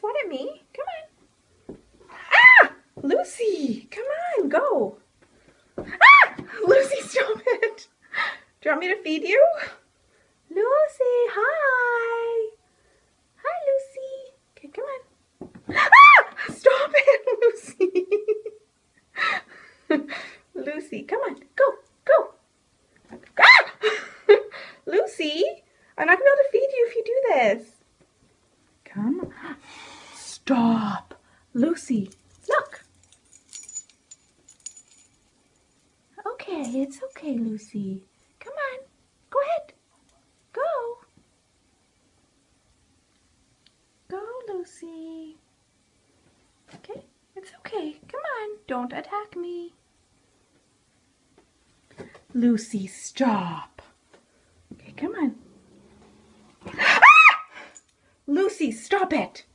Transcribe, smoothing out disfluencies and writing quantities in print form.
swat at me. Come on. Ah! Lucy, come on, go. Ah! Lucy, stop it. Do you want me to feed you? Lucy, hi. Hi, Lucy. Okay, come on. Ah! Stop it, Lucy. Lucy, come on, go, go. Ah! Lucy, I'm not going to be able to feed you if you do this. Come on. Stop. Lucy, look. Okay, it's okay, Lucy. Come on, go ahead. Go. Go, Lucy. Okay, it's okay. Come on, don't attack me. Lucy, stop. Okay, come on. Ah! Lucy, stop it.